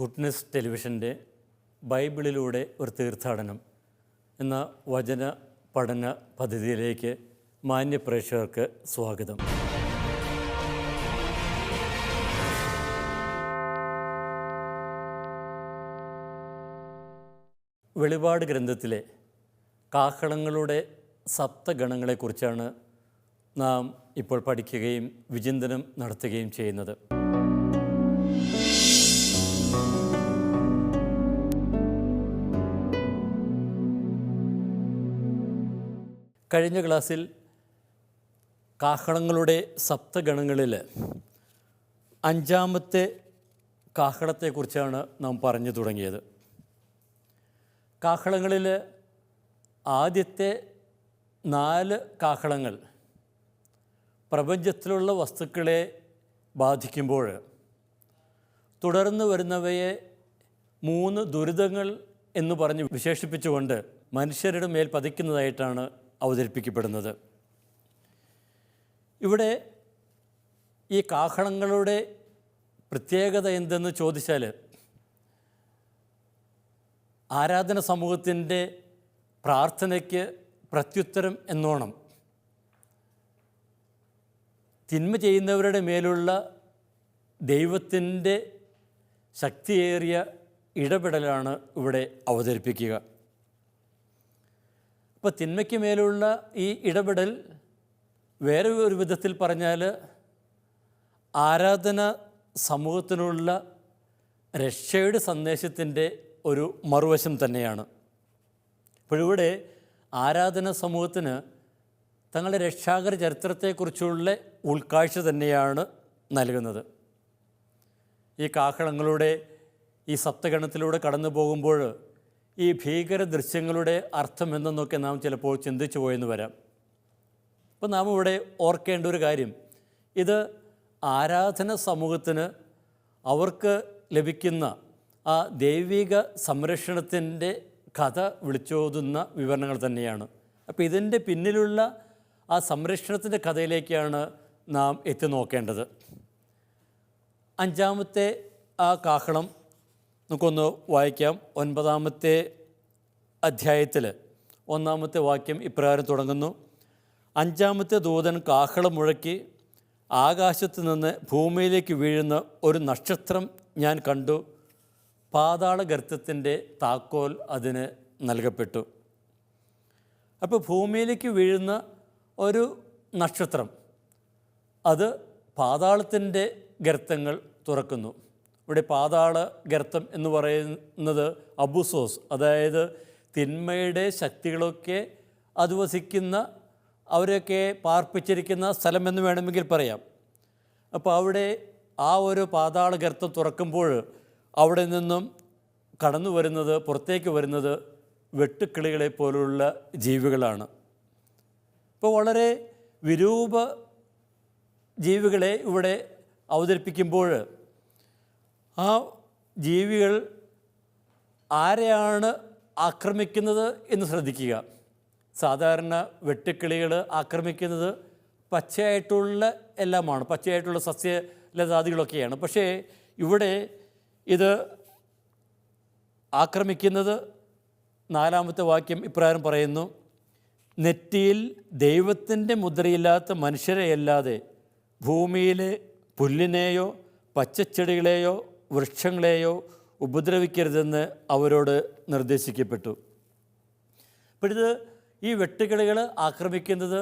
Goodness ടെലിവിഷൻ്റെ ബൈബിളിലൂടെ ഒരു തീർത്ഥാടനം എന്ന വചന പഠന പദ്ധതിയിലേക്ക് മാന്യപ്രേക്ഷകർക്ക് സ്വാഗതം. വെളിപാട് ഗ്രന്ഥത്തിലെ കാഹളങ്ങളുടെ സപ്തഗണങ്ങളെക്കുറിച്ചാണ് നാം ഇപ്പോൾ പഠിക്കുകയും വിചിന്തനം നടത്തുകയും ചെയ്യുന്നത്. കഴിഞ്ഞ ക്ലാസ്സിൽ കാഹളങ്ങളുടെ സപ്തഗണങ്ങളിൽ അഞ്ചാമത്തെ കാഹളത്തെക്കുറിച്ചാണ് നാം പറഞ്ഞു തുടങ്ങിയത്. കാഹളങ്ങളിൽ ആദ്യത്തെ 4 കാഹളങ്ങൾ പ്രപഞ്ചത്തിലുള്ള വസ്തുക്കളെ ബാധിക്കുമ്പോൾ തുടർന്ന് വരുന്നവയെ 3 ദുരിതങ്ങൾ എന്ന് പറഞ്ഞ് വിശേഷിപ്പിച്ചുകൊണ്ട് മനുഷ്യരുടെ മേൽ പതിക്കുന്നതായിട്ടാണ് അവതരിപ്പിക്കപ്പെടുന്നത്. ഇവിടെ ഈ കാഹളങ്ങളുടെ പ്രത്യേകത എന്തെന്ന് ചോദിച്ചാൽ, ആരാധന സമൂഹത്തിൻ്റെ പ്രാർത്ഥനയ്ക്ക് പ്രത്യുത്തരം എന്നോണം തിന്മ ചെയ്യുന്നവരുടെ മേലുള്ള ദൈവത്തിൻ്റെ ശക്തിയേറിയ ഇടപെടലാണ് ഇവിടെ അവതരിപ്പിക്കുക. അപ്പോൾ തിന്മയ്ക്ക് മേലുള്ള ഈ ഇടപെടൽ വേറെ ഒരു വിധത്തിൽ പറഞ്ഞാൽ ആരാധന സമൂഹത്തിനുള്ള രക്ഷയുടെ സന്ദേശത്തിൻ്റെ ഒരു മറുവശം തന്നെയാണ്. അപ്പോഴിവിടെ ആരാധന സമൂഹത്തിന് തങ്ങളുടെ രക്ഷാകര ചരിത്രത്തെക്കുറിച്ചുള്ള ഉൾക്കാഴ്ച തന്നെയാണ് നൽകുന്നത്. ഈ കാഹളങ്ങളുടെ ഈ സപ്തഗണത്തിലൂടെ കടന്നു പോകുമ്പോൾ ഈ ഭീകര ദൃശ്യങ്ങളുടെ അർത്ഥം എന്തെന്നൊക്കെ നാം ചിലപ്പോൾ ചിന്തിച്ചു പോയെന്ന് വരാം. അപ്പോൾ നാം ഇവിടെ ഓർക്കേണ്ട ഒരു കാര്യം, ഇത് ആരാധന സമൂഹത്തിന് അവർക്ക് ലഭിക്കുന്ന ആ ദൈവിക സംരക്ഷണത്തിൻ്റെ കഥ വിളിച്ചോതുന്ന വിവരണങ്ങൾ തന്നെയാണ്. അപ്പോൾ ഇതിൻ്റെ പിന്നിലുള്ള ആ സംരക്ഷണത്തിൻ്റെ കഥയിലേക്കാണ് നാം എത്തി നോക്കേണ്ടത്. അഞ്ചാമത്തെ ആ കാഹളം നമുക്കൊന്ന് വായിക്കാം. 9-ാമത്തെ അധ്യായത്തിൽ 1-ാമത്തെ വാക്യം ഇപ്രകാരം തുടങ്ങുന്നു: 5-ാമത്തെ ദൂതൻ കാഹളം മുഴക്കി, ആകാശത്ത് നിന്ന് ഭൂമിയിലേക്ക് വീഴുന്ന ഒരു നക്ഷത്രം ഞാൻ കണ്ടു. പാതാളഗർത്തത്തിൻ്റെ താക്കോൽ അതിന് നൽകപ്പെട്ടു. അപ്പോൾ ഭൂമിയിലേക്ക് വീഴുന്ന ഒരു നക്ഷത്രം, അത് പാതാളത്തിൻ്റെ ഗർത്തങ്ങൾ തുറക്കുന്നു. ഇവിടെ പാതാള ഗർത്തം എന്ന് പറയുന്നത് അബുസോസ്, അതായത് തിന്മയുടെ ശക്തികളൊക്കെ അധിവസിക്കുന്ന, അവരൊക്കെ പാർപ്പിച്ചിരിക്കുന്ന സ്ഥലമെന്ന് വേണമെങ്കിൽ പറയാം. അപ്പോൾ അവിടെ ആ ഒരു പാതാള ഗർത്തം തുറക്കുമ്പോൾ അവിടെ നിന്നും കടന്നു വരുന്നത്, പുറത്തേക്ക് വരുന്നത് വെട്ടുക്കിളികളെ പോലുള്ള ജീവികളാണ്. ഇപ്പോൾ വളരെ വിരൂപ ജീവികളെ ഇവിടെ അവതരിപ്പിക്കുമ്പോൾ ആ ജീവികൾ ആരെയാണ് ആക്രമിക്കുന്നത് എന്ന് ശ്രദ്ധിക്കുക. സാധാരണ വെട്ടുക്കിളികൾ ആക്രമിക്കുന്നത് പച്ചയായിട്ടുള്ള എല്ലാമാണ്, പച്ചയായിട്ടുള്ള സസ്യലതാദികളൊക്കെയാണ്. പക്ഷേ ഇവിടെ ഇത് ആക്രമിക്കുന്നത്, 4-ാമത്തെ വാക്യം ഇപ്രകാരം പറയുന്നു: നെറ്റിയിൽ ദൈവത്തിൻ്റെ മുദ്രയില്ലാത്ത മനുഷ്യരെയല്ലാതെ ഭൂമിയിലെ പുല്ലിനെയോ പച്ചച്ചെടികളെയോ വൃക്ഷങ്ങളെയോ ഉപദ്രവിക്കരുതെന്ന് അവരോട് നിർദ്ദേശിക്കപ്പെട്ടു. അപ്പോഴിത് ഈ വെട്ടുകിളികൾ ആക്രമിക്കുന്നത്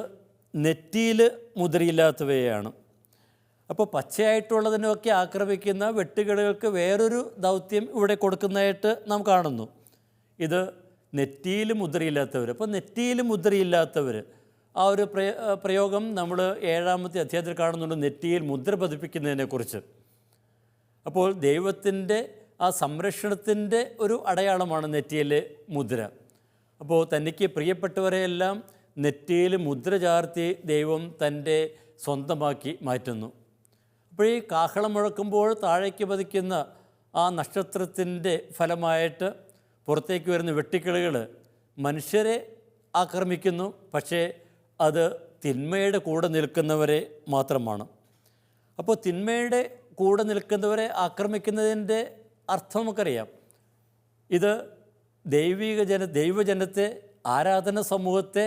നെറ്റിയിൽ മുദ്രയില്ലാത്തവയാണ്. അപ്പോൾ പച്ചയായിട്ടുള്ളതിനൊക്കെ ആക്രമിക്കുന്ന വെട്ടുകിളികൾക്ക് വേറൊരു ദൗത്യം ഇവിടെ കൊടുക്കുന്നതായിട്ട് നാം കാണുന്നു. ഇത് നെറ്റിയിൽ മുദ്രയില്ലാത്തവർ. അപ്പോൾ നെറ്റിയിൽ മുദ്രയില്ലാത്തവർ, ആ ഒരു പ്രയോഗം നമ്മൾ 7-ാമത്തെ അധ്യായത്തിൽ കാണുന്നുണ്ട്, നെറ്റിയിൽ മുദ്ര പതിപ്പിക്കുന്നതിനെക്കുറിച്ച്. അപ്പോൾ ദൈവത്തിൻ്റെ ആ സംരക്ഷണത്തിൻ്റെ ഒരു അടയാളമാണ് നെറ്റിയിലെ മുദ്ര. അപ്പോൾ തനിക്ക് പ്രിയപ്പെട്ടവരെയെല്ലാം നെറ്റിയിൽ മുദ്ര ചാർത്തി ദൈവം തൻ്റെ സ്വന്തമാക്കി മാറ്റുന്നു. അപ്പോൾ ഈ കാഹളം മുഴക്കുമ്പോൾ താഴേക്ക് പതിക്കുന്ന ആ നക്ഷത്രത്തിൻ്റെ ഫലമായിട്ട് പുറത്തേക്ക് വരുന്ന വെട്ടുക്കിളികൾ മനുഷ്യരെ ആക്രമിക്കുന്നു. പക്ഷേ അത് തിന്മയുടെ കൂടെ നിൽക്കുന്നവരെ മാത്രമാണ്. അപ്പോൾ തിന്മയുടെ കൂടെ നിൽക്കുന്നവരെ ആക്രമിക്കുന്നതിൻ്റെ അർത്ഥം നമുക്കറിയാം. ഇത് ദൈവജനത്തെ, ആരാധന സമൂഹത്തെ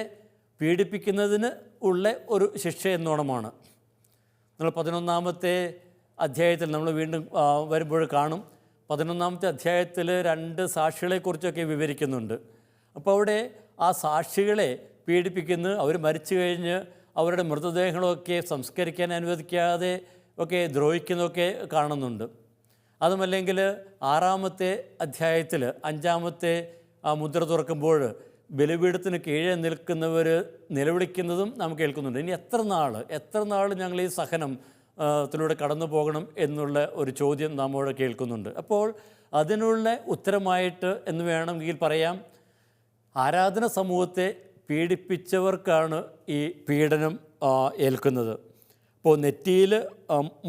പീഡിപ്പിക്കുന്നതിന് ഉള്ള ഒരു ശിക്ഷ എന്നോണമാണ്. നമ്മൾ 11-ാമത്തെ അധ്യായത്തിൽ നമ്മൾ വീണ്ടും വരുമ്പോൾ കാണും. 11-ാമത്തെ അധ്യായത്തിൽ 2 സാക്ഷികളെക്കുറിച്ചൊക്കെ വിവരിക്കുന്നുണ്ട്. അപ്പോൾ അവിടെ ആ സാക്ഷികളെ പീഡിപ്പിക്കുന്നു, അവർ മരിച്ചു കഴിഞ്ഞ് അവരുടെ മൃതദേഹങ്ങളൊക്കെ സംസ്കരിക്കാൻ അനുവദിക്കാതെ ഒക്കെ ദ്രോഹിക്കുന്നതൊക്കെ കാണുന്നുണ്ട്. അതുമല്ലെങ്കിൽ 6-ാമത്തെ അധ്യായത്തിൽ 5-ാമത്തെ മുദ്ര തുറക്കുമ്പോൾ ബലിപീഠത്തിന് കീഴെ നിൽക്കുന്നവർ നിലവിളിക്കുന്നതും നാം കേൾക്കുന്നുണ്ട്. ഇനി എത്ര നാൾ ഞങ്ങൾ ഈ സഹനത്തിലൂടെ കടന്നു പോകണം എന്നുള്ള ഒരു ചോദ്യം നാം അവിടെ കേൾക്കുന്നുണ്ട്. അപ്പോൾ അതിനുള്ള ഉത്തരമായിട്ട് എന്ന് വേണമെങ്കിൽ പറയാം, ആരാധന സമൂഹത്തെ പീഡിപ്പിച്ചവർക്കാണ് ഈ പീഡനം ഏൽക്കുന്നത്. അപ്പോൾ നെറ്റിയിൽ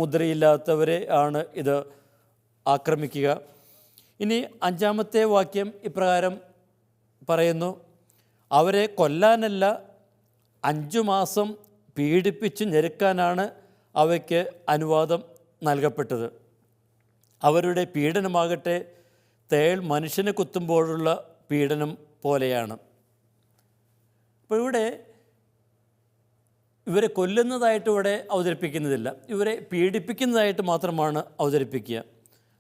മുദ്രയില്ലാത്തവരെ ആണ് ഇത് ആക്രമിക്കുക. ഇനി 5-ാമത്തെ വാക്യം ഇപ്രകാരം പറയുന്നു, അവരെ കൊല്ലാനല്ല 5 മാസം പീഡിപ്പിച്ച് ഞെരുക്കാനാണ് അവയ്ക്ക് അനുവാദം നൽകപ്പെട്ടത്. അവരുടെ പീഡനമാകട്ടെ തേൾ മനുഷ്യനെ കുത്തുമ്പോഴുള്ള പീഡനം പോലെയാണ്. അപ്പോൾ ഇവരെ കൊല്ലുന്നതായിട്ട് ഇവിടെ അവതരിപ്പിക്കുന്നതില്ല, ഇവരെ പീഡിപ്പിക്കുന്നതായിട്ട് മാത്രമാണ് അവതരിപ്പിക്കുക.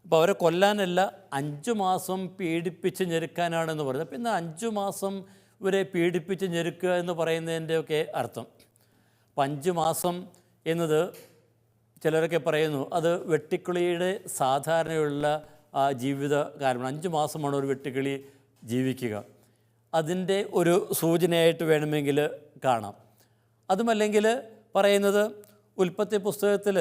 അപ്പോൾ അവരെ കൊല്ലാനല്ല 5 മാസം പീഡിപ്പിച്ച് ഞെരുക്കാനാണെന്ന് പറയുന്നത്. അപ്പോൾ ഇന്ന് 5 മാസം ഇവരെ പീഡിപ്പിച്ച് ഞെരുക്കുക എന്ന് പറയുന്നതിൻ്റെയൊക്കെ അർത്ഥം. അപ്പം 5 മാസം എന്നത് ചിലരൊക്കെ പറയുന്നു അത് വെട്ടുക്കിളിയുടെ സാധാരണയുള്ള ജീവിത കാലമാണ്. 5 മാസമാണ് ഒരു വെട്ടുക്കിളി ജീവിക്കുക. അതിൻ്റെ ഒരു സൂചനയായിട്ട് വേണമെങ്കിൽ കാണാം. അതുമല്ലെങ്കിൽ പറയുന്നത് ഉൽപ്പത്തി പുസ്തകത്തിൽ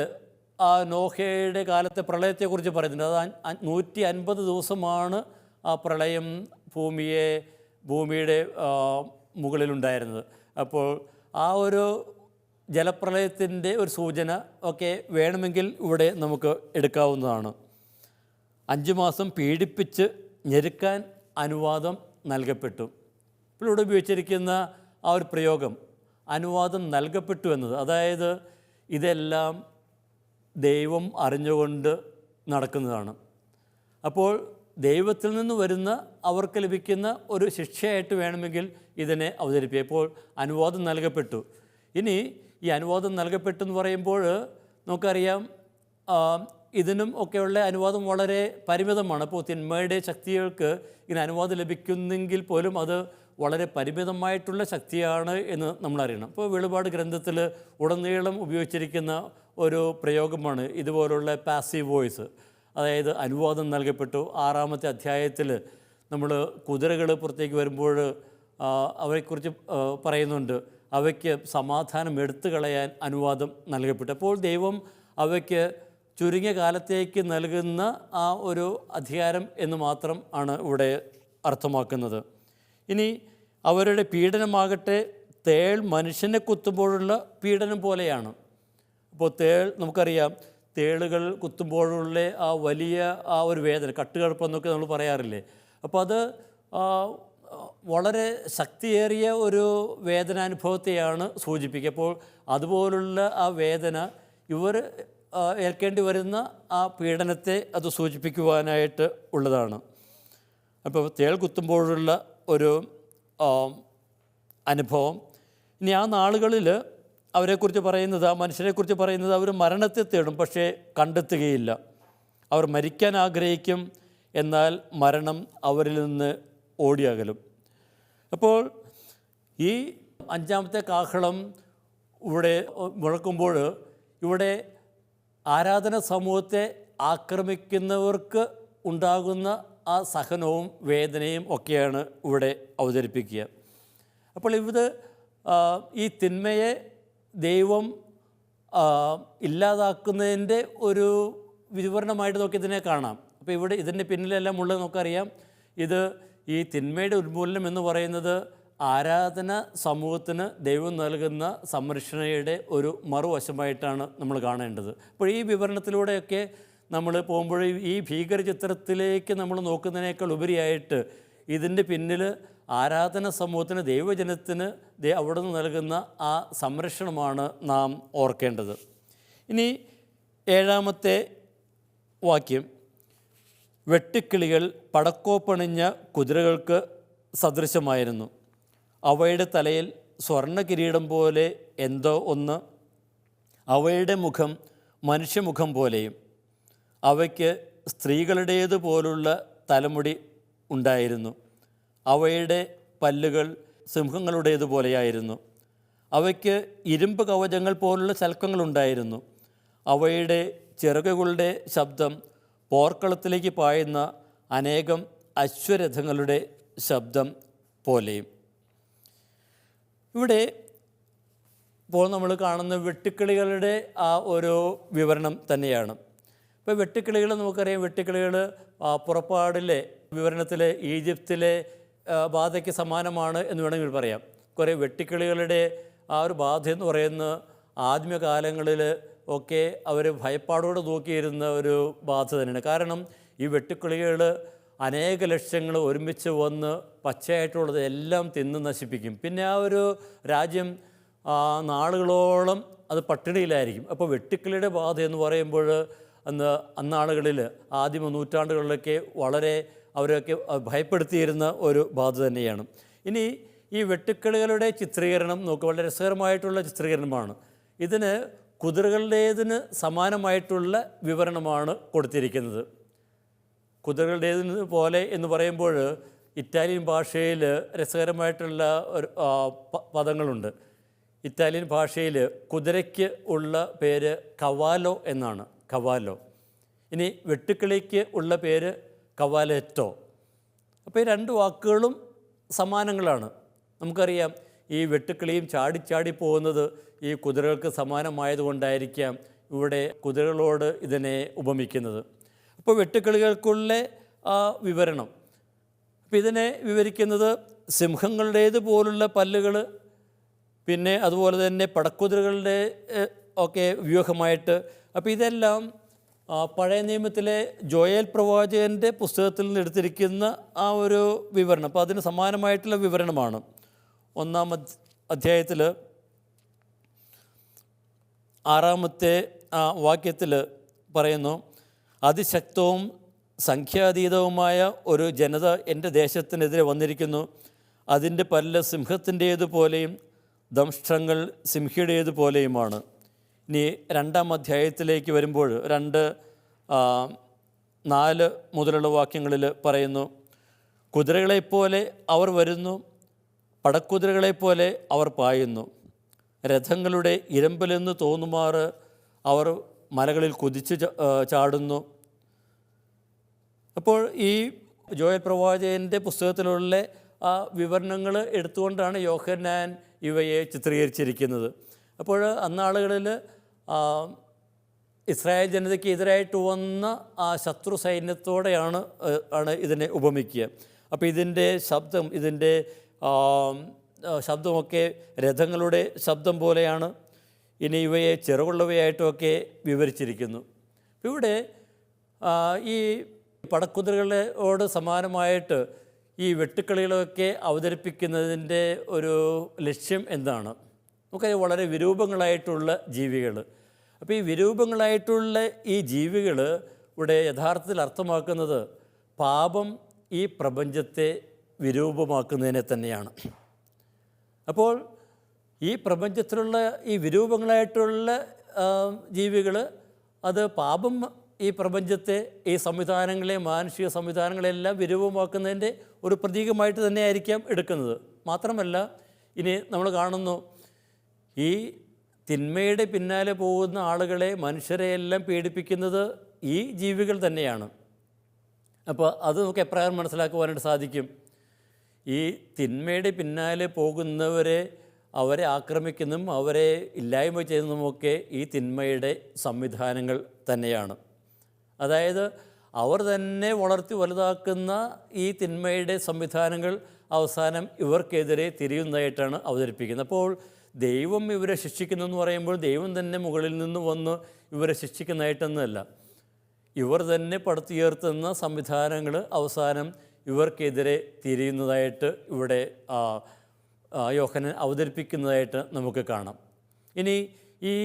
നോഹയുടെ കാലത്തെ പ്രളയത്തെക്കുറിച്ച് പറയുന്നുണ്ട്. അത് 150 ദിവസമാണ് ആ പ്രളയം ഭൂമിയുടെ മുകളിലുണ്ടായിരുന്നത്. അപ്പോൾ ആ ഒരു ജലപ്രളയത്തിൻ്റെ ഒരു സൂചന ഒക്കെ വേണമെങ്കിൽ ഇവിടെ നമുക്ക് എടുക്കാവുന്നതാണ്. 5 മാസം പീഡിപ്പിച്ച് ഞെരുക്കാൻ അനുവാദം നൽകപ്പെട്ടു. ഇപ്പോൾ ഇവിടെ ഉപയോഗിച്ചിരിക്കുന്ന ആ ഒരു പ്രയോഗം അനുവാദം നൽകപ്പെട്ടു എന്നത്, അതായത് ഇതെല്ലാം ദൈവം അറിഞ്ഞുകൊണ്ട് നടക്കുന്നതാണ്. അപ്പോൾ ദൈവത്തിൽ നിന്ന് വരുന്ന അവർക്ക് ലഭിക്കുന്ന ഒരു ശിക്ഷയായിട്ട് വേണമെങ്കിൽ ഇതിനെ അവതരിപ്പിക്കുക. ഇപ്പോൾ അനുവാദം നൽകപ്പെട്ടു. ഇനി ഈ അനുവാദം നൽകപ്പെട്ടു എന്ന് പറയുമ്പോൾ നമുക്കറിയാം ഇതിനും ഒക്കെയുള്ള അനുവാദം വളരെ പരിമിതമാണ്. അപ്പോൾ തിന്മയുടെ ശക്തികൾക്ക് ഇങ്ങനെ അനുവാദം ലഭിക്കുന്നെങ്കിൽ പോലും അത് വളരെ പരിമിതമായിട്ടുള്ള ശക്തിയാണ് എന്ന് നമ്മളറിയണം. അപ്പോൾ വെളിപാട് ഗ്രന്ഥത്തിൽ ഉടനീളം ഉപയോഗിച്ചിരിക്കുന്ന ഒരു പ്രയോഗമാണ് ഇതുപോലുള്ള പാസീവ് വോയിസ്, അതായത് അനുവാദം നൽകപ്പെട്ടു. 6-ാമത്തെ അധ്യായത്തിൽ നമ്മൾ കുതിരകൾ പുറത്തേക്ക് വരുമ്പോൾ അവയെക്കുറിച്ച് പറയുന്നുണ്ട്, അവയ്ക്ക് സമാധാനം എടുത്തു കളയാൻ അനുവാദം നൽകപ്പെട്ടു. അപ്പോൾ ദൈവം അവയ്ക്ക് ചുരുങ്ങിയ കാലത്തേക്ക് നൽകുന്ന ആ ഒരു അധികാരം എന്ന് മാത്രം ആണ് ഇവിടെ അർത്ഥമാക്കുന്നത്. ഇനി അവരുടെ പീഡനമാകട്ടെ തേൾ മനുഷ്യനെ കുത്തുമ്പോഴുള്ള പീഡനം പോലെയാണ്. അപ്പോൾ നമുക്കറിയാം തേളുകൾ കുത്തുമ്പോഴുള്ള ആ വലിയ ആ ഒരു വേദന, കട്ടുകഴപ്പെന്നൊക്കെ നമ്മൾ പറയാറില്ലേ. അപ്പോൾ അത് വളരെ ശക്തിയേറിയ ഒരു വേദനാനുഭവത്തെയാണ് സൂചിപ്പിക്കുക. അപ്പോൾ അതുപോലുള്ള ആ വേദന ഇവർ ഏൽക്കേണ്ടി വരുന്ന ആ പീഡനത്തെ അത് സൂചിപ്പിക്കുവാനായിട്ട് ഉള്ളതാണ്. അപ്പോൾ തേൾ കുത്തുമ്പോഴുള്ള ഒരു അനുഭവം. ഇനി ആ നാളുകളിൽ അവരെക്കുറിച്ച് പറയുന്നത്, ആ മനുഷ്യരെക്കുറിച്ച് പറയുന്നത്, അവർ മരണത്തെ തേടും പക്ഷേ കണ്ടെത്തുകയില്ല. അവർ മരിക്കാൻ ആഗ്രഹിക്കും, എന്നാൽ മരണം അവരിൽ നിന്ന് ഓടിയകലും. അപ്പോൾ ഈ 5-ാമത്തെ കാഹളം ഇവിടെ മുഴക്കുമ്പോൾ ഇവിടെ ആരാധന സമൂഹത്തെ ആക്രമിക്കുന്നവർക്ക് ഉണ്ടാകുന്ന ആ സഹനവും വേദനയും ഒക്കെയാണ് ഇവിടെ അവതരിപ്പിക്കുക. അപ്പോൾ ഈ തിന്മയെ ദൈവം ഇല്ലാതാക്കുന്നതിൻ്റെ ഒരു വിവരണമായിട്ട് നമുക്ക് ഇതിനെ കാണാം. അപ്പോൾ ഇവിടെ ഇതിൻ്റെ പിന്നിലെല്ലാം ഉള്ളത് നമുക്കറിയാം. ഈ തിന്മയുടെ ഉന്മൂലനം എന്ന് പറയുന്നത് ആരാധന സമൂഹത്തിന് ദൈവം നൽകുന്ന സംരക്ഷണയുടെ ഒരു മറുവശമായിട്ടാണ് നമ്മൾ കാണേണ്ടത്. അപ്പോൾ ഈ വിവരണത്തിലൂടെയൊക്കെ നമ്മൾ പോകുമ്പോൾ ഈ ഭീകരചിത്രത്തിലേക്ക് നമ്മൾ നോക്കുന്നതിനേക്കാൾ ഉപരിയായിട്ട് ഇതിൻ്റെ പിന്നിൽ ആരാധന സമൂഹത്തിന്, ദൈവജനത്തിന് അവിടെ നിന്ന് നൽകുന്ന ആ സംരക്ഷണമാണ് നാം ഓർക്കേണ്ടത്. ഇനി 7-ാമത്തെ വാക്യം, വെട്ടുക്കിളികൾ പടക്കോപ്പണിഞ്ഞ കുതിരകൾക്ക് സദൃശമായിരുന്നു. അവയുടെ തലയിൽ സ്വർണ്ണ കിരീടം പോലെ എന്തോ ഒന്ന്, അവയുടെ മുഖം മനുഷ്യമുഖം പോലെയും. അവയ്ക്ക് സ്ത്രീകളുടേതുപോലുള്ള തലമുടി ഉണ്ടായിരുന്നു. അവയുടെ പല്ലുകൾ സിംഹങ്ങളുടേതുപോലെയായിരുന്നു. അവയ്ക്ക് ഇരുമ്പ് കവചങ്ങൾ പോലുള്ള ശൽക്കങ്ങളുണ്ടായിരുന്നു. അവയുടെ ചിറകുകളുടെ ശബ്ദം പോർക്കളത്തിലേക്ക് പായുന്ന അനേകം അശ്വരഥങ്ങളുടെ ശബ്ദം പോലെയും. ഇവിടെ ഇപ്പോൾ നമ്മൾ കാണുന്ന വെട്ടുക്കിളികളുടെ ആ ഒരു വിവരണം തന്നെയാണ്. ഇപ്പോൾ വെട്ടുക്കിളികൾ നമുക്കറിയാം, വെട്ടുക്കിളികൾ പുറപ്പാടിലെ വിവരണത്തിൽ ഈജിപ്തിലെ ബാധയ്ക്ക് സമാനമാണ് എന്ന് വേണമെങ്കിൽ പറയാം. കുറേ വെട്ടുക്കിളികളുടെ ആ ഒരു ബാധ എന്ന് പറയുന്നത് ആദ്യകാലങ്ങളിൽ ഒക്കെ അവർ ഭയപ്പാടോടെ നോക്കിയിരുന്ന ഒരു ബാധ തന്നെയാണ്. കാരണം ഈ വെട്ടുക്കിളികൾ അനേക ലക്ഷങ്ങൾ ഒരുമിച്ച് വന്ന് പച്ചയായിട്ടുള്ളത് എല്ലാം തിന്ന് നശിപ്പിക്കും. പിന്നെ ആ ഒരു രാജ്യം നാളുകളോളം അത് പട്ടിണിയിലായിരിക്കും. അപ്പോൾ വെട്ടുക്കിളിയുടെ ബാധ എന്ന് പറയുമ്പോൾ അന്നാളുകളിൽ ആദ്യമ നൂറ്റാണ്ടുകളിലൊക്കെ വളരെ അവരൊക്കെ ഭയപ്പെടുത്തിയിരുന്ന ഒരു ബാധ തന്നെയാണ്. ഇനി ഈ വെട്ടുക്കിളികളുടെ ചിത്രീകരണം നോക്കുക, വളരെ രസകരമായിട്ടുള്ള ചിത്രീകരണമാണ്. ഇതിന് കുതിരകളുടേതിന് സമാനമായിട്ടുള്ള വിവരണമാണ് കൊടുത്തിരിക്കുന്നത്. കുതിരകളുടേതിന് പോലെ എന്ന് പറയുമ്പോൾ ഇറ്റാലിയൻ ഭാഷയിൽ രസകരമായിട്ടുള്ള ഒരു പദങ്ങളുണ്ട്. ഇറ്റാലിയൻ ഭാഷയിൽ കുതിരയ്ക്ക് ഉള്ള പേര് കവാലോ എന്നാണ്, കവാലോ. ഇനി വെട്ടുക്കിളിക്ക് ഉള്ള പേര് കവാലെറ്റോ. അപ്പോൾ ഈ രണ്ട് വാക്കുകളും സമാനങ്ങളാണ്. നമുക്കറിയാം ഈ വെട്ടുക്കിളിയും ചാടി പോകുന്നത് ഈ കുതിരകൾക്ക് സമാനമായതുകൊണ്ടായിരിക്കാം ഇവിടെ കുതിരകളോട് ഇതിനെ ഉപമിക്കുന്നത്. അപ്പോൾ വെട്ടുക്കിളികൾക്കുള്ള ആ വിവരണം, അപ്പോൾ ഇതിനെ വിവരിക്കുന്നത് സിംഹങ്ങളുടേതുപോലുള്ള പല്ലുകൾ, പിന്നെ അതുപോലെ തന്നെ പടക്കുതിരകളുടെ ഒക്കെ വ്യൂഹമായിട്ട്. അപ്പോൾ ഇതെല്ലാം പഴയ നിയമത്തിലെ ജോയേൽ പ്രവാചകൻ്റെ പുസ്തകത്തിൽ നിന്ന് എടുത്തിരിക്കുന്ന ആ ഒരു വിവരണം. അപ്പോൾ അതിന് സമാനമായിട്ടുള്ള വിവരണമാണ്. 1-ാം അധ്യായത്തിൽ 6-ാമത്തെ വാക്യത്തിൽ പറയുന്നു, അതിശക്തവും സംഖ്യാതീതവുമായ ഒരു ജനത എൻ്റെ ദേശത്തിനെതിരെ വന്നിരിക്കുന്നു. അതിൻ്റെ പല്ല് സിംഹത്തിൻ്റേതുപോലെയും ദംഷ്ട്രങ്ങൾ സിംഹിയുടേതുപോലെയുമാണ്. ഇനി 2-ാം അധ്യായത്തിലേക്ക് വരുമ്പോൾ 2-4 മുതലുള്ള വാക്യങ്ങളിൽ പറയുന്നു, കുതിരകളെപ്പോലെ അവർ വരുന്നു, പടക്കുതിരകളെപ്പോലെ അവർ പായുന്നു, രഥങ്ങളുടെ ഇരമ്പലെന്ന് തോന്നുമാറ് അവർ മലകളിൽ കുതിച്ച് ചാടുന്നു. അപ്പോൾ ഈ ജോയൽ പ്രവാചകൻ്റെ പുസ്തകത്തിലുള്ള ആ വിവരണങ്ങൾ എടുത്തുകൊണ്ടാണ് യോഹന്നാൻ ഇവയെ ചിത്രീകരിച്ചിരിക്കുന്നത്. അപ്പോൾ അന്നാളുകളിൽ ഇസ്രായേൽ ജനതയ്ക്ക് എതിരായിട്ട് വന്ന ആ ശത്രു സൈന്യത്തോടെയാണ് ഇതിനെ ഉപമിക്കുക. അപ്പോൾ ഇതിൻ്റെ ശബ്ദം, ഇതിൻ്റെ ശബ്ദമൊക്കെ രഥങ്ങളുടെ ശബ്ദം പോലെയാണ്. ഇനി ഇവയെ ചിറകുള്ളവയായിട്ടുമൊക്കെ വിവരിച്ചിരിക്കുന്നു. ഇവിടെ ഈ പടക്കുതിരകളോട് സമാനമായിട്ട് ഈ വെട്ടുക്കിളികളൊക്കെ അവതരിപ്പിക്കുന്നതിൻ്റെ ഒരു ലക്ഷ്യം എന്താണ്? നമുക്കത് വളരെ വിരൂപങ്ങളായിട്ടുള്ള ജീവികൾ. അപ്പോൾ ഈ വിരൂപങ്ങളായിട്ടുള്ള ഈ ജീവികൾ ഇവിടെ യഥാർത്ഥത്തിൽ അർത്ഥമാക്കുന്നത് പാപം ഈ പ്രപഞ്ചത്തെ വിരൂപമാക്കുന്നതിനെ തന്നെയാണ്. അപ്പോൾ ഈ പ്രപഞ്ചത്തിലുള്ള ഈ വിരൂപങ്ങളായിട്ടുള്ള ജീവികൾ, അത് പാപം ഈ പ്രപഞ്ചത്തെ, ഈ സംവിധാനങ്ങളെ, മാനുഷിക സംവിധാനങ്ങളെല്ലാം വിരൂപമാക്കുന്നതിൻ്റെ ഒരു പ്രതീകമായിട്ട് തന്നെയായിരിക്കാം എടുക്കുന്നത്. മാത്രമല്ല, ഇനി നമ്മൾ കാണുന്നു ഈ തിന്മയുടെ പിന്നാലെ പോകുന്ന ആളുകളെ, മനുഷ്യരെയെല്ലാം പീഡിപ്പിക്കുന്നത് ഈ ജീവികൾ തന്നെയാണ്. അപ്പോൾ അത് നമുക്ക് എപ്രകാരം മനസ്സിലാക്കുവാനായിട്ട് സാധിക്കും? ഈ തിന്മയുടെ പിന്നാലെ പോകുന്നവരെ, അവരെ ആക്രമിക്കുന്നതും അവരെ ഇല്ലായ്മ ചെയ്യുന്നതുമൊക്കെ ഈ തിന്മയുടെ സംവിധാനങ്ങൾ തന്നെയാണ്. അതായത് അവർ തന്നെ വളർത്തി വലുതാക്കുന്ന ഈ തിന്മയുടെ സംവിധാനങ്ങൾ അവസാനം ഇവർക്കെതിരെ തിരിയുന്നതായിട്ടാണ് അവതരിപ്പിക്കുന്നത്. അപ്പോൾ ദൈവം ഇവരെ ശിക്ഷിക്കുന്നു എന്ന് പറയുമ്പോൾ ദൈവം തന്നെ മുകളിൽ നിന്ന് വന്ന് ഇവരെ ശിക്ഷിക്കുന്നതായിട്ടൊന്നുമല്ല. ഇവർ തന്നെ പടുത്തുയർത്തുന്ന സംവിധാനങ്ങൾ അവസാനം ഇവർക്കെതിരെ തിരിയുന്നതായിട്ട് ഇവിടെ യോഹന്നാൻ അവതരിപ്പിക്കുന്നതായിട്ട് നമുക്ക് കാണാം. ഇനി ഈ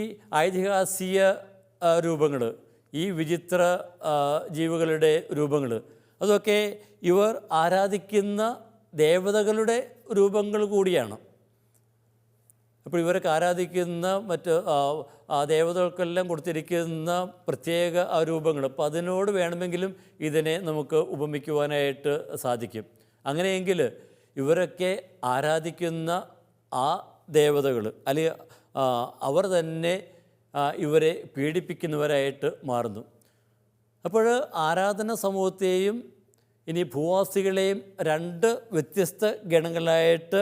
ഐതിഹാസിക രൂപങ്ങൾ, ഈ വിചിത്ര ജീവികളുടെ രൂപങ്ങൾ, അതൊക്കെ ഇവർ ആരാധിക്കുന്ന ദേവതകളുടെ രൂപങ്ങൾ കൂടിയാണ്. അപ്പോൾ ഇവരൊക്കെ ആരാധിക്കുന്ന മറ്റ് ദേവതകൾക്കെല്ലാം കൊടുത്തിരിക്കുന്ന പ്രത്യേക രൂപങ്ങൾ, അപ്പോൾ അതിനോട് വേണമെങ്കിലും ഇതിനെ നമുക്ക് ഉപമിക്കുവാനായിട്ട് സാധിക്കും. അങ്ങനെയെങ്കിൽ ഇവരൊക്കെ ആരാധിക്കുന്ന ആ ദേവതകൾ അല്ലെങ്കിൽ അവർ തന്നെ ഇവരെ പീഡിപ്പിക്കുന്നവരായിട്ട് മാറുന്നു. അപ്പോൾ ആരാധന സമൂഹത്തെയും ഇനി ഭൂവാസികളെയും രണ്ട് വ്യത്യസ്ത ഗണങ്ങളായിട്ട്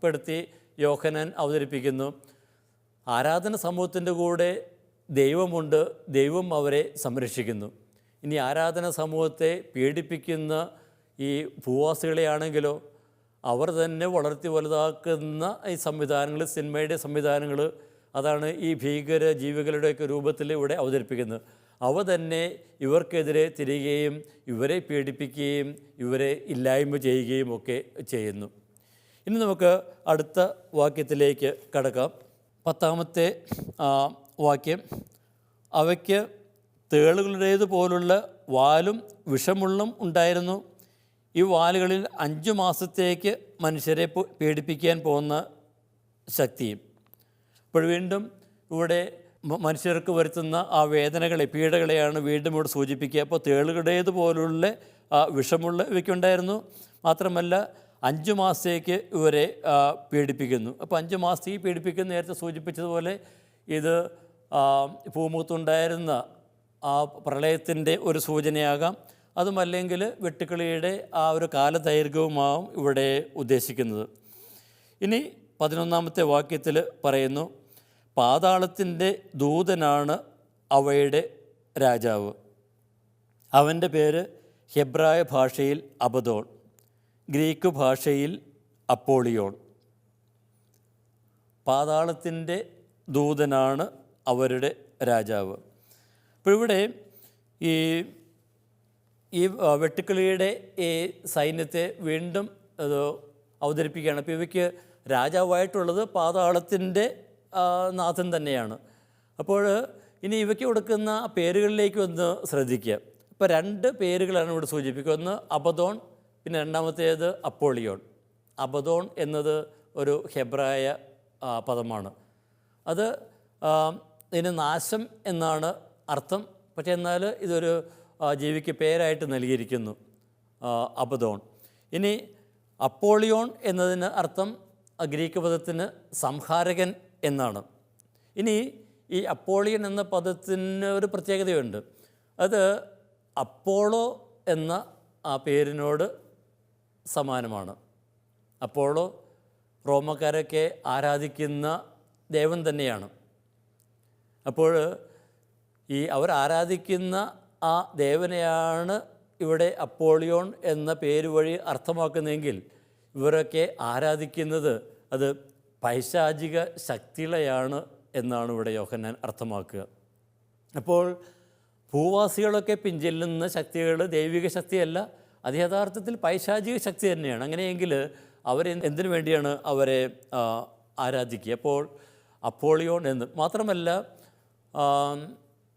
പെടുത്തി യോഹന്നാൻ അവതരിപ്പിക്കുന്നു. ആരാധന സമൂഹത്തിൻ്റെ കൂടെ ദൈവമുണ്ട്, ദൈവം അവരെ സംരക്ഷിക്കുന്നു. ഇനി ആരാധന സമൂഹത്തെ പീഡിപ്പിക്കുന്ന ഈ ഭൂവാസികളെയാണെങ്കിലോ അവർ തന്നെ വളർത്തി വലുതാക്കുന്ന ഈ സംവിധാനങ്ങൾ, സിനിമയുടെ സംവിധാനങ്ങൾ, അതാണ് ഈ ഭീകര ജീവികളുടെയൊക്കെ രൂപത്തിൽ ഇവിടെ അവതരിപ്പിക്കുന്നത്. അവ തന്നെ ഇവർക്കെതിരെ തിരികുകയും ഇവരെ പീഡിപ്പിക്കുകയും ഇവരെ ഇല്ലായ്മ ചെയ്യുകയും ഒക്കെ ചെയ്യുന്നു. ഇനി നമുക്ക് അടുത്ത വാക്യത്തിലേക്ക് കടക്കാം. 10ാമത്തെ വാക്യം, അവയ്ക്ക് തേളുകളുടേതുപോലുള്ള വാലും വിഷമുള്ളും ഉണ്ടായിരുന്നു. ഈ വാലുകളിൽ 5 മാസത്തേക്ക് മനുഷ്യരെ പീഡിപ്പിക്കാൻ പോകുന്ന ശക്തിയും. ഇപ്പോൾ വീണ്ടും ഇവിടെ മനുഷ്യർക്ക് വരുത്തുന്ന ആ വേദനകളെ, പീഡകളെയാണ് വീണ്ടും ഇവിടെ സൂചിപ്പിക്കുക. അപ്പോൾ തേളുകളുടേതുപോലുള്ള വിഷമുള്ള ഇവയ്ക്കുണ്ടായിരുന്നു. മാത്രമല്ല 5 മാസത്തേക്ക് ഇവരെ പീഡിപ്പിക്കുന്നു. അപ്പോൾ 5 മാസത്തേക്ക് പീഡിപ്പിക്കുന്ന നേരത്തെ സൂചിപ്പിച്ചതുപോലെ ഇത് ഭൂമുഖത്തുണ്ടായിരുന്ന ആ പ്രളയത്തിൻ്റെ ഒരു സൂചനയാകാം. അതുമല്ലെങ്കിൽ വെട്ടുക്കിളിയുടെ ആ ഒരു കാലദൈർഘ്യവുമാവും ഇവിടെ ഉദ്ദേശിക്കുന്നത്. ഇനി 11ാമത്തെ വാക്യത്തിൽ പറയുന്നു, പാതാളത്തിൻ്റെ ദൂതനാണ് അവയുടെ രാജാവ്. അവൻ്റെ പേര് ഹെബ്രായ ഭാഷയിൽ അബദോൺ, ഗ്രീക്ക് ഭാഷയിൽ അപ്പോളിയോൺ. പാതാളത്തിൻ്റെ ദൂതനാണ് അവരുടെ രാജാവ്. അപ്പോൾ ഇവിടെ ഈ വെട്ടുക്കിളിയുടെ ഈ സൈന്യത്തെ വീണ്ടും അത് അവതരിപ്പിക്കുകയാണ്. അപ്പോൾ ഇവയ്ക്ക് രാജാവായിട്ടുള്ളത് പാതാളത്തിൻ്റെ നാഥൻ തന്നെയാണ്. അപ്പോൾ ഇനി ഇവയ്ക്ക് കൊടുക്കുന്ന പേരുകളിലേക്ക് ഒന്ന് ശ്രദ്ധിക്കുക. ഇപ്പോൾ 2 പേരുകളാണ് ഇവിടെ സൂചിപ്പിക്കുക. ഒന്ന് അബദോൺ, പിന്നെ രണ്ടാമത്തേത് അപ്പോളിയോൺ. അബദോൺ എന്നത് ഒരു ഹെബ്രായ പദമാണ്. അത് ഇതിന് നാശം എന്നാണ് അർത്ഥം. പക്ഷേ എന്നാൽ ഇതൊരു ജീവിക്ക് പേരായിട്ട് നൽകിയിരിക്കുന്നു, അബദോൺ. ഇനി അപ്പോളിയോൺ എന്നതിന് അർത്ഥം ഗ്രീക്ക് പദത്തിന് സംഹാരകൻ എന്നാണ്. ഇനി ഈ അപ്പോളിയൻ എന്ന പദത്തിന് ഒരു പ്രത്യേകതയുണ്ട്. അത് അപ്പോളോ എന്ന ആ പേരിനോട് സമാനമാണ്. അപ്പോളോ റോമക്കാരൊക്കെ ആരാധിക്കുന്ന ദേവൻ തന്നെയാണ്. അപ്പോൾ ഈ അവർ ആരാധിക്കുന്ന ആ ദേവനെയാണ് ഇവിടെ അപ്പോളിയോൺ എന്ന പേര് വഴി അർത്ഥമാക്കുന്നതെങ്കിൽ ഇവരൊക്കെ ആരാധിക്കുന്നത് അത് പൈശാചിക ശക്തികളെയാണ് എന്നാണ് ഇവിടെ യോഹന്നാൻ അർത്ഥമാക്കുക. അപ്പോൾ ഭൂവാസികളൊക്കെ പിഞ്ചെല്ലുന്ന ശക്തികൾ ദൈവിക ശക്തിയല്ല, അത് യഥാർത്ഥത്തിൽ പൈശാചിക ശക്തി തന്നെയാണ്. അങ്ങനെയെങ്കിൽ എന്തിനു വേണ്ടിയാണ് അവരെ ആരാധിക്കുക? അപ്പോൾ അപ്പോളിയോൺ എന്ന് മാത്രമല്ല,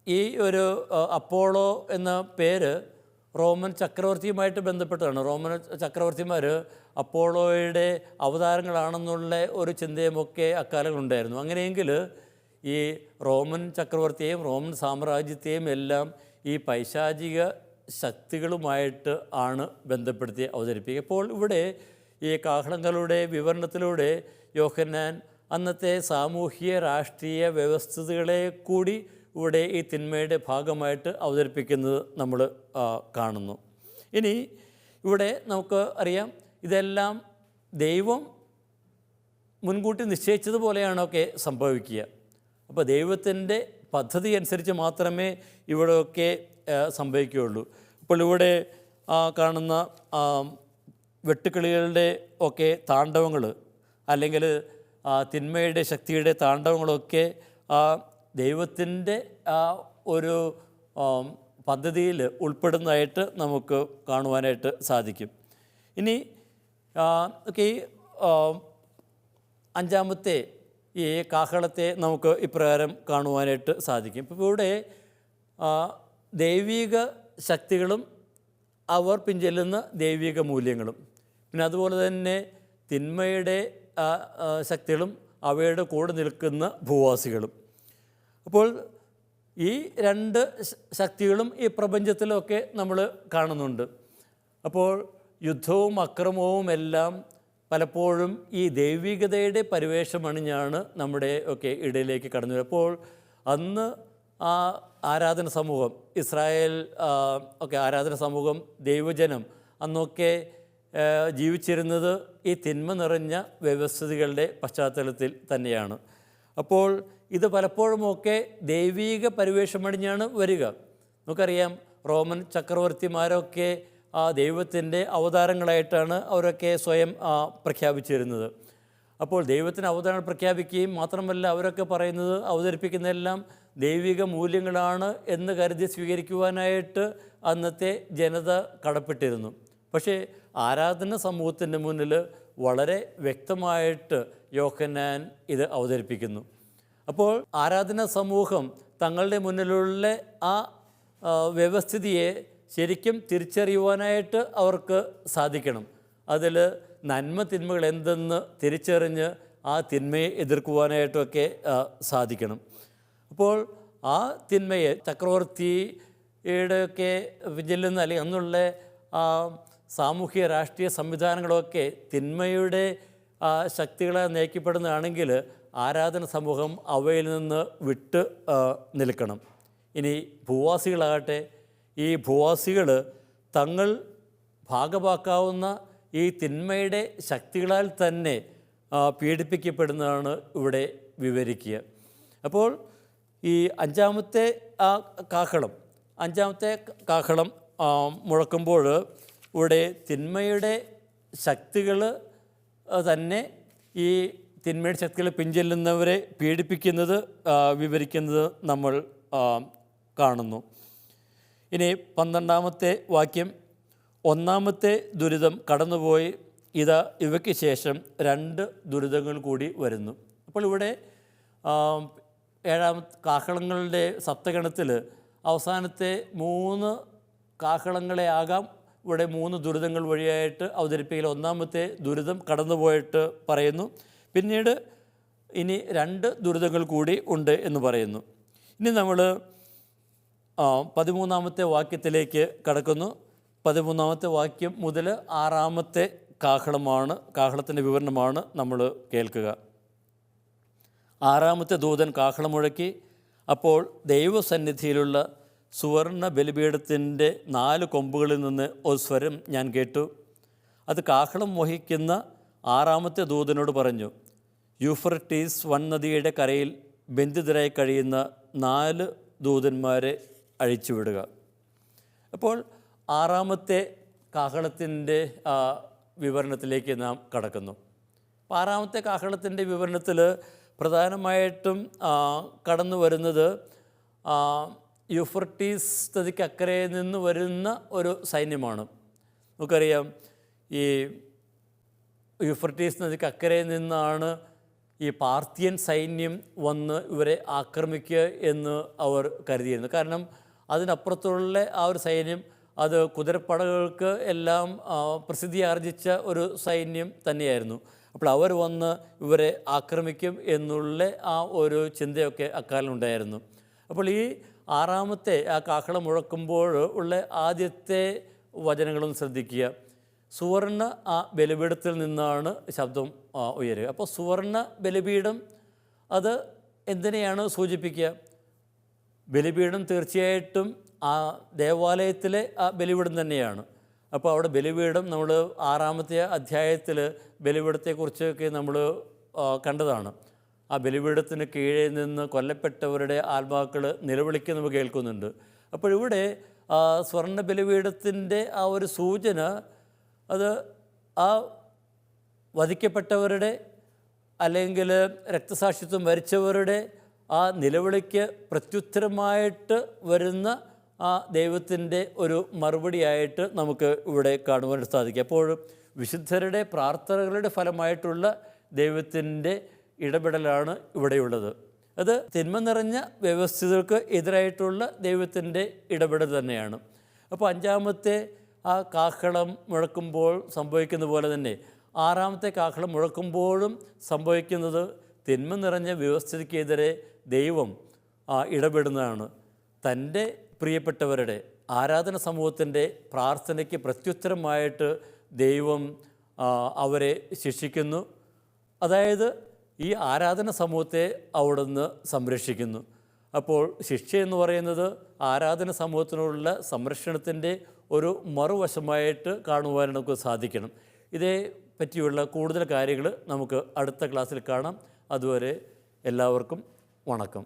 ഈ ഒരു അപ്പോളോ എന്ന പേര് റോമൻ ചക്രവർത്തിയുമായിട്ട് ബന്ധപ്പെട്ടതാണ്. റോമൻ ചക്രവർത്തിമാർ അപ്പോളോയുടെ അവതാരങ്ങളാണെന്നുള്ള ഒരു ചിന്തയുമൊക്കെ അക്കാലങ്ങളുണ്ടായിരുന്നു. അങ്ങനെയെങ്കിൽ ഈ റോമൻ ചക്രവർത്തിയെയും റോമൻ സാമ്രാജ്യത്തെയും എല്ലാം ഈ പൈശാചിക ശക്തികളുമായിട്ട് ആണ് ബന്ധപ്പെടുത്തി അവതരിപ്പിക്കുക. ഇപ്പോൾ ഇവിടെ ഈ കാഹളങ്ങളുടെ വിവരണത്തിലൂടെ യോഹന്നാൻ അന്നത്തെ സാമൂഹ്യ രാഷ്ട്രീയ വ്യവസ്ഥിതികളെ കൂടി ഇവിടെ ഈ തിന്മയുടെ ഭാഗമായിട്ട് അവതരിപ്പിക്കുന്നത് നമ്മൾ കാണുന്നു. ഇനി ഇവിടെ നമുക്ക് അറിയാം, ഇതെല്ലാം ദൈവം മുൻകൂട്ടി നിശ്ചയിച്ചതുപോലെയാണൊക്കെ സംഭവിക്കുക. അപ്പോൾ ദൈവത്തിൻ്റെ പദ്ധതി അനുസരിച്ച് മാത്രമേ ഇവിടെയൊക്കെ സംഭവിക്കുകയുള്ളൂ. അപ്പോൾ ഇവിടെ കാണുന്ന വെട്ടുക്കിളികളുടെ ഒക്കെ താണ്ഡവങ്ങൾ, അല്ലെങ്കിൽ തിന്മയുടെ ശക്തിയുടെ താണ്ഡവങ്ങളൊക്കെ ദൈവത്തിൻ്റെ ഒരു പദ്ധതിയിൽ ഉൾപ്പെടുന്നതായിട്ട് നമുക്ക് കാണുവാനായിട്ട് സാധിക്കും. ഇനി ഈ 5ാമത്തെ ഈ കാഹളത്തെ നമുക്ക് ഇപ്രകാരം കാണുവാനായിട്ട് സാധിക്കും. ഇപ്പോൾ ഇവിടെ ആ, ദൈവിക ശക്തികളും അവർ പിൻചെല്ലുന്ന ദൈവിക മൂല്യങ്ങളും, പിന്നെ അതുപോലെ തന്നെ തിന്മയുടെ ശക്തികളും അവയുടെ കൂടെ നിൽക്കുന്ന ഭൂവാസികളും. അപ്പോൾ ഈ രണ്ട് ശക്തികളും ഈ പ്രപഞ്ചത്തിലൊക്കെ നമ്മൾ കാണുന്നുണ്ട്. അപ്പോൾ യുദ്ധവും അക്രമവും എല്ലാം പലപ്പോഴും ഈ ദൈവികതയുടെ പരിവേഷമണിഞ്ഞാണ് നമ്മുടെ ഒക്കെ ഇടയിലേക്ക് കടന്നു വരുന്നത്. അപ്പോൾ അന്ന് ആ ആരാധന സമൂഹം, ഇസ്രായേൽ ഒക്കെ ആരാധന സമൂഹം, ദൈവജനം അന്നൊക്കെ ജീവിച്ചിരുന്നത് ഈ തിന്മ നിറഞ്ഞ വ്യവസ്ഥിതികളുടെ പശ്ചാത്തലത്തിൽ തന്നെയാണ്. അപ്പോൾ ഇത് പലപ്പോഴുമൊക്കെ ദൈവീക പരിവേഷമണിഞ്ഞാണ് വരിക. നമുക്കറിയാം, റോമൻ ചക്രവർത്തിമാരൊക്കെ ആ ദൈവത്തിൻ്റെ അവതാരങ്ങളായിട്ടാണ് അവരൊക്കെ സ്വയം പ്രഖ്യാപിച്ചിരുന്നത്. അപ്പോൾ ദൈവത്തിന് അവതാരം പ്രഖ്യാപിക്കുകയും മാത്രമല്ല, അവരൊക്കെ പറയുന്നത്, അവതരിപ്പിക്കുന്നതെല്ലാം ദൈവിക മൂല്യങ്ങളാണ് എന്ന് കരുതി സ്വീകരിക്കുവാനായിട്ട് അന്നത്തെ ജനത കടപ്പെട്ടിരുന്നു. പക്ഷേ ആരാധന സമൂഹത്തിൻ്റെ മുന്നിൽ വളരെ വ്യക്തമായിട്ട് യോഹന്നാൻ ഇത് അവതരിപ്പിക്കുന്നു. അപ്പോൾ ആരാധന സമൂഹം തങ്ങളുടെ മുന്നിലുള്ള ആ വ്യവസ്ഥിതിയെ ശരിക്കും തിരിച്ചറിയുവാനായിട്ട് അവർക്ക് സാധിക്കണം. അതിൽ നന്മ തിന്മകൾ എന്തെന്ന് തിരിച്ചറിഞ്ഞ് ആ തിന്മയെ എതിർക്കുവാനായിട്ടൊക്കെ സാധിക്കണം. അപ്പോൾ ആ തിന്മയെ ചക്രവർത്തിയുടെയൊക്കെ ചെല്ലുന്ന അല്ലെങ്കിൽ അന്നുള്ള സാമൂഹിക രാഷ്ട്രീയ സംവിധാനങ്ങളൊക്കെ തിന്മയുടെ ശക്തികളെ നയിക്കപ്പെടുന്നതാണെങ്കിൽ ആരാധന സമൂഹം അവയിൽ നിന്ന് വിട്ട് നിൽക്കണം. ഇനി ഭൂവാസികളാകട്ടെ, ഈ ഭൂവാസികൾ തങ്ങൾ ഭാഗമാക്കാവുന്ന ഈ തിന്മയുടെ ശക്തികളാൽ തന്നെ പീഡിപ്പിക്കപ്പെടുന്നതാണ് ഇവിടെ വിവരിക്കുക. അപ്പോൾ ഈ അഞ്ചാമത്തെ കാഹളം മുഴക്കുമ്പോൾ ഇവിടെ തിന്മയുടെ ശക്തികൾ തന്നെ ഈ തിന്മയുടെ ശക്തികൾ പിൻചെല്ലുന്നവരെ പീഡിപ്പിക്കുന്നത് വിവരിക്കുന്നത് നമ്മൾ കാണുന്നു. ഇനി 12-ാമത്തെ വാക്യം, ഒന്നാമത്തെ ദുരിതം കടന്നുപോയി, ഇതാ ഇവയ്ക്ക് ശേഷം 2 ദുരിതങ്ങൾ കൂടി വരുന്നു. അപ്പോൾ ഇവിടെ 7-ാമത്തെ കാഹളങ്ങളുടെ സപ്തഗണത്തിൽ അവസാനത്തെ 3 കാഹളങ്ങളെ ആകാം ഇവിടെ 3 ദുരിതങ്ങൾ വഴിയായിട്ട് അവതരിപ്പിക്കൽ. ഒന്നാമത്തെ ദുരിതം കടന്നുപോയിട്ട് പറയുന്നു, പിന്നീട് ഇനി 2 ദുരിതങ്ങൾ കൂടി ഉണ്ട് എന്ന് പറയുന്നു. ഇനി നമ്മൾ 13-ാമത്തെ വാക്യത്തിലേക്ക് കടക്കുന്നു. 13-ാമത്തെ വാക്യം മുതൽ 6-ാമത്തെ കാഹളത്തിൻ്റെ വിവരണമാണ് നമ്മൾ കേൾക്കുക. 6-ാമത്തെ ദൂതൻ കാഹളം മുഴക്കി. അപ്പോൾ ദൈവസന്നിധിയിലുള്ള സുവർണ ബലിപീഠത്തിൻ്റെ 4 കൊമ്പുകളിൽ നിന്ന് ഒരു സ്വരം ഞാൻ കേട്ടു. അത് കാഹളം വഹിക്കുന്ന 6-ാമത്തെ ദൂതനോട് പറഞ്ഞു, യൂഫ്രട്ടീസ് വൻനദിയുടെ കരയിൽ ബന്ധിതരായി കഴിയുന്ന 4 ദൂതന്മാരെ അഴിച്ചുവിടുക. അപ്പോൾ 6-ാമത്തെ കാഹളത്തിൻ്റെ വിവരണത്തിലേക്ക് നാം കടക്കുന്നു. അപ്പോൾ 6-ാമത്തെ കാഹളത്തിൻ്റെ വിവരണത്തിൽ പ്രധാനമായിട്ടും കടന്നു വരുന്നത് യൂഫ്രട്ടീസ് നദിക്ക് അക്കരയിൽ നിന്ന് വരുന്ന ഒരു സൈന്യമാണ്. നമുക്കറിയാം, ഈ യൂഫ്രട്ടീസ് നദിക്ക് അക്കരയിൽ നിന്നാണ് ഈ പാർത്തിയൻ സൈന്യം വന്ന് ഇവരെ ആക്രമിക്കുക എന്ന് അവർ കരുതിയിരുന്നു. കാരണം അതിനപ്പുറത്തുള്ള ആ ഒരു സൈന്യം അത് കുതിരപ്പടകൾക്ക് എല്ലാം പ്രസിദ്ധി ആർജിച്ച ഒരു സൈന്യം തന്നെയായിരുന്നു. അപ്പോൾ അവർ വന്ന് ഇവരെ ആക്രമിക്കും എന്നുള്ള ആ ഒരു ചിന്തയൊക്കെ അക്കാലം ഉണ്ടായിരുന്നു. അപ്പോൾ ഈ 6-ാമത്തെ ആ കാഹളം മുഴക്കുമ്പോൾ ഉള്ള ആദ്യത്തെ വചനങ്ങളൊന്ന് ശ്രദ്ധിക്കുക. സുവർണ ആ ബലിപീഠത്തിൽ നിന്നാണ് ശബ്ദം ഉയരുക. അപ്പോൾ സുവർണ ബലിപീഠം അത് എന്തിനെയാണ് സൂചിപ്പിക്കുക? ബലിപീഠം തീർച്ചയായിട്ടും ആ ദേവാലയത്തിലെ ആ ബലിപീഠം തന്നെയാണ്. അപ്പോൾ അവിടെ ബലിപീഠം നമ്മൾ 6-ാമത്തെ അധ്യായത്തിൽ ബലിപീഠത്തെക്കുറിച്ചൊക്കെ നമ്മൾ കണ്ടതാണ്. ആ ബലിപീഠത്തിന് കീഴിൽ നിന്ന് കൊല്ലപ്പെട്ടവരുടെ ആത്മാക്കൾ നിലവിളിക്കുന്നത് നമുക്ക് കേൾക്കുന്നുണ്ട്. അപ്പോൾ ഇവിടെ സ്വർണ്ണ ബലിപീഠത്തിൻ്റെ ആ ഒരു സൂചന, അത് ആ വധിക്കപ്പെട്ടവരുടെ അല്ലെങ്കിൽ രക്തസാക്ഷിത്വം വരിച്ചവരുടെ ആ നിലവിളിക്ക് പ്രത്യുത്തരമായിട്ട് വരുന്ന ആ ദൈവത്തിൻ്റെ ഒരു മറുപടിയായിട്ട് നമുക്ക് ഇവിടെ കാണുവാൻ സാധിക്കും. അപ്പോൾ വിശുദ്ധരുടെ പ്രാർത്ഥനകളുടെ ഫലമായിട്ടുള്ള ദൈവത്തിൻ്റെ ഇടപെടലാണ് ഇവിടെയുള്ളത്. അത് തിന്മ നിറഞ്ഞ വ്യവസ്ഥിതികൾക്ക് എതിരായിട്ടുള്ള ദൈവത്തിൻ്റെ ഇടപെടൽ തന്നെയാണ്. അപ്പോൾ അഞ്ചാമത്തെ ആ കാഹളം മുഴക്കുമ്പോൾ സംഭവിക്കുന്ന പോലെ തന്നെ ആറാമത്തെ കാഹളം മുഴക്കുമ്പോഴും സംഭവിക്കുന്നത് തിന്മ നിറഞ്ഞ വ്യവസ്ഥിതിക്കെതിരെ ദൈവം ഇടപെടുന്നതാണ്. തൻ്റെ പ്രിയപ്പെട്ടവരുടെ ആരാധന സമൂഹത്തിൻ്റെ പ്രാർത്ഥനയ്ക്ക് പ്രത്യുത്തരമായിട്ട് ദൈവം അവരെ ശിക്ഷിക്കുന്നു. അതായത് ഈ ആരാധന സമൂഹത്തെ അവിടുന്ന് സംരക്ഷിക്കുന്നു. അപ്പോൾ ശിക്ഷ എന്ന് പറയുന്നത് ആരാധന സമൂഹത്തിനുള്ള സംരക്ഷണത്തിൻ്റെ ഒരു മറുവശമായിട്ട് കാണുവാൻ നമുക്ക് സാധിക്കണം. ഇതേ പറ്റിയുള്ള കൂടുതൽ കാര്യങ്ങൾ നമുക്ക് അടുത്ത ക്ലാസ്സിൽ കാണാം. അതുവരെ എല്ലാവർക്കും വണക്കം.